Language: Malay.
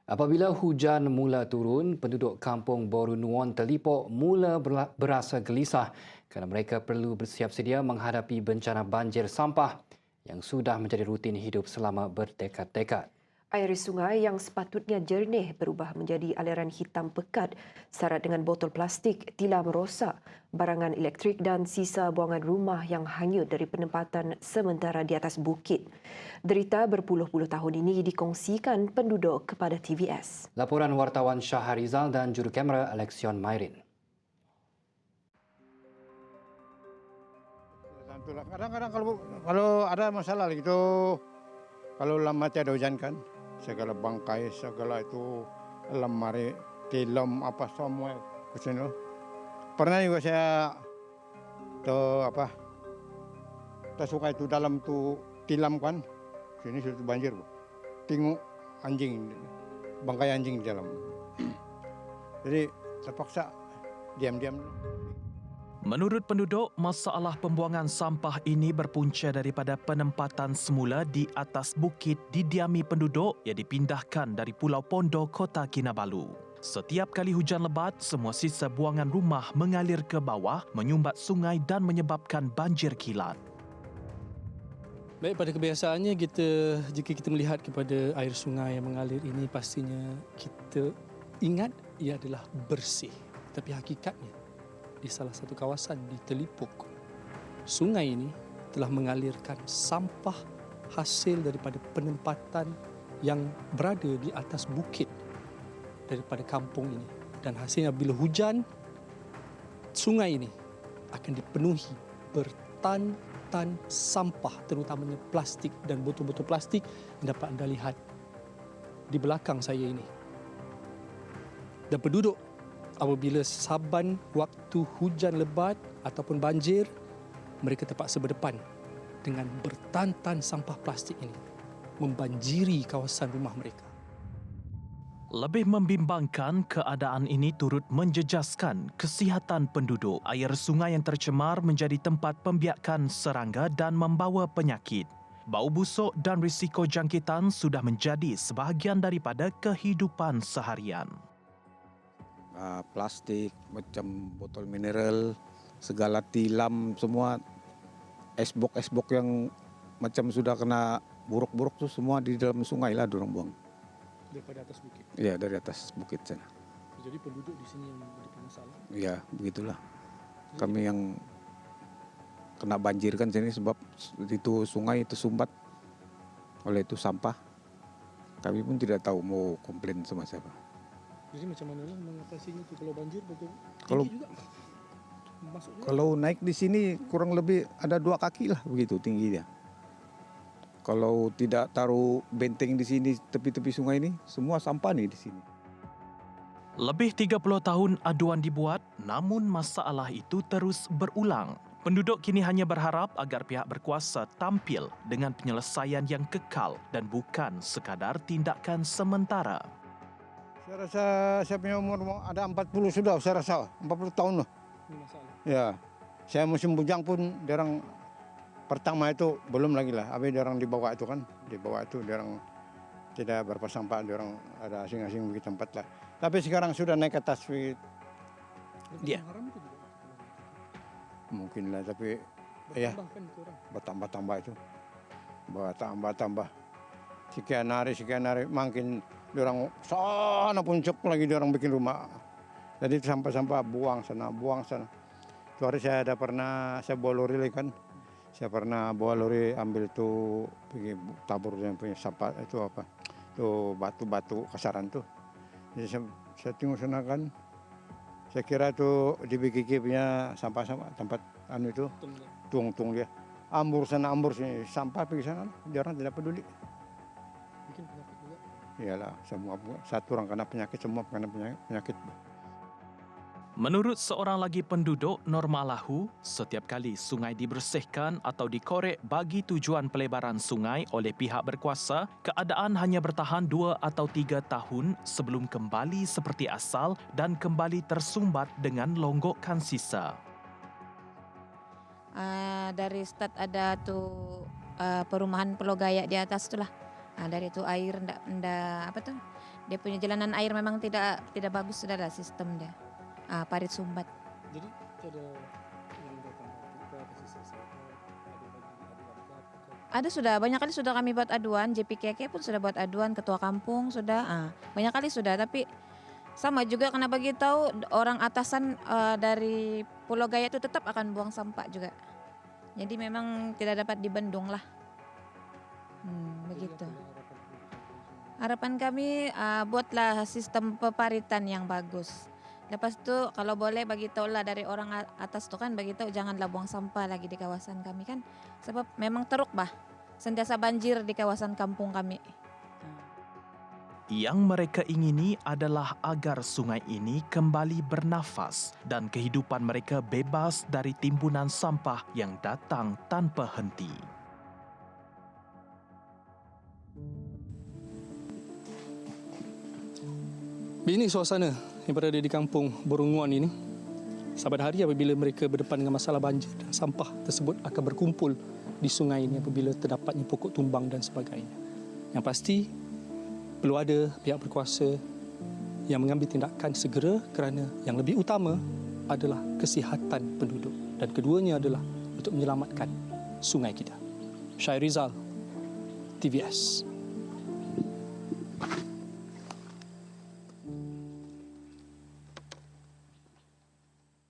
Apabila hujan mula turun, penduduk kampung Boru Nuon Telipok mula berasa gelisah kerana mereka perlu bersiap sedia menghadapi bencana banjir sampah yang sudah menjadi rutin hidup selama berdekad-dekad. Air sungai yang sepatutnya jernih berubah menjadi aliran hitam pekat syarat dengan botol plastik, tilam rosak, barangan elektrik dan sisa buangan rumah yang hanyut dari penempatan sementara di atas bukit. Derita berpuluh-puluh tahun ini dikongsikan penduduk kepada TVS. Laporan wartawan Syaharizal dan juru kamera Alexion Mairin. Kadang-kadang kalau ada masalah gitu, kalau lama tiada hujan kan, segala bangkai, segala itu lemari, tilam apa semua ke sini. Pernah juga saya suka itu dalam tu tilam kan, sini sudah banjir. Tengok anjing, bangkai anjing di dalam. Jadi terpaksa diam-diam. Menurut penduduk, masalah pembuangan sampah ini berpunca daripada penempatan semula di atas bukit didiami penduduk yang dipindahkan dari Pulau Pondo, Kota Kinabalu. Setiap kali hujan lebat, semua sisa buangan rumah mengalir ke bawah, menyumbat sungai dan menyebabkan banjir kilat. Baik, pada kebiasaannya jika kita melihat kepada air sungai yang mengalir ini, pastinya kita ingat ia adalah bersih. Tapi hakikatnya, di salah satu kawasan di Telipok, sungai ini telah mengalirkan sampah hasil daripada penempatan yang berada di atas bukit daripada kampung ini. Dan hasilnya bila hujan, sungai ini akan dipenuhi bertan-tan sampah, terutamanya plastik dan botol-botol plastik yang dapat anda lihat di belakang saya ini. Dan penduduk apabila saban waktu hujan lebat ataupun banjir, mereka terpaksa berdepan dengan bertantan sampah plastik ini membanjiri kawasan rumah mereka. Lebih membimbangkan, keadaan ini turut menjejaskan kesihatan penduduk. Air sungai yang tercemar menjadi tempat pembiakan serangga dan membawa penyakit. Bau busuk dan risiko jangkitan sudah menjadi sebahagian daripada kehidupan seharian. Plastik, macam botol mineral, segala tilam, semua esbok yang macam sudah kena buruk-buruk tu semua di dalam sungai lah dorang buang. Daripada atas bukit? Ya, dari atas bukit sana. Jadi penduduk di sini yang menjadi masalah? Ya, begitulah. Kami yang kena banjir kan sini sebab itu sungai itu sumbat oleh itu sampah. Kami pun tidak tahu mau komplain sama siapa. Jadi macam mana lah mengatasinya tu kalau banjir betul? Kalau Tinggi juga? Masuknya? Kalau naik di sini kurang lebih ada 2 kaki lah begitu tingginya. Kalau tidak taruh benteng di sini tepi-tepi sungai ini, semua sampah nih di sini. Lebih 30 tahun aduan dibuat, namun masalah itu terus berulang. Penduduk kini hanya berharap agar pihak berkuasa tampil dengan penyelesaian yang kekal dan bukan sekadar tindakan sementara. Saya rasa saya punya umur ada 40 sudah, saya rasa 40 tahun lah. Ini masalah. Ya, saya musim bujang pun diorang pertama itu belum lagi lah. Habis diorang dibawa itu kan, dibawa itu diorang tidak berapa sampah, diorang ada asing-asing begitu tempat lah. Tapi sekarang sudah naik ke atas dia. Mungkin lah, tapi ya bertambah-tambah itu, bertambah-tambah. Sekian hari makin diorang sana puncak lagi diorang bikin rumah. Jadi sampah-sampah buang sana. Suatu hari saya bawa lori kan. Saya pernah bawa lori ambil tuh pergi tabur yang punya sampah itu apa? Tuh batu-batu kasaran tuh. Jadi saya tengok sana kan. Saya kira tuh di BKK punya sampah-sampah tempat itu tuang dia. Ambur sana ambur sini, sampah pergi sana. Dia orang tidak peduli. Bikin penyakit juga? Iyalah, semua satu orang kena penyakit, semua kena penyakit. Menurut seorang lagi penduduk, Normallahu, setiap kali sungai dibersihkan atau dikorek bagi tujuan pelebaran sungai oleh pihak berkuasa, keadaan hanya bertahan 2 atau 3 tahun sebelum kembali seperti asal dan kembali tersumbat dengan longgokan sisa. Dari start ada tu perumahan Pulau Gayak di atas itulah. Dari itu air ndak apa tuh? Dia punya jalanan air memang tidak bagus sudah lah sistem dia. Parit sumbat. Jadi ada yang datang ke pesisir ada bagi aduan ke apa? Ada sudah banyak kali sudah kami buat aduan, JPKK pun sudah buat aduan, ketua kampung sudah, banyak kali sudah. Tapi sama juga karena bagi tahu orang atasan dari Pulau Gaya itu tetap akan buang sampah juga. Jadi memang tidak dapat dibendung lah. Begitu. Harapan kami buatlah sistem peparitan yang bagus. Lepas itu kalau boleh bagi tahu lah dari orang atas tu kan bagi tahu janganlah buang sampah lagi di kawasan kami kan. Sebab memang teruk bah. Sentiasa banjir di kawasan kampung kami. Yang mereka ingini adalah agar sungai ini kembali bernafas dan kehidupan mereka bebas dari timbunan sampah yang datang tanpa henti. Ini suasana yang berada di kampung Borunguan ini. Saban hari apabila mereka berdepan dengan masalah banjir dan sampah tersebut akan berkumpul di sungai ini apabila terdapatnya pokok tumbang dan sebagainya. Yang pasti perlu ada pihak berkuasa yang mengambil tindakan segera kerana yang lebih utama adalah kesihatan penduduk dan keduanya adalah untuk menyelamatkan sungai kita. Syahir Rizal, TVS.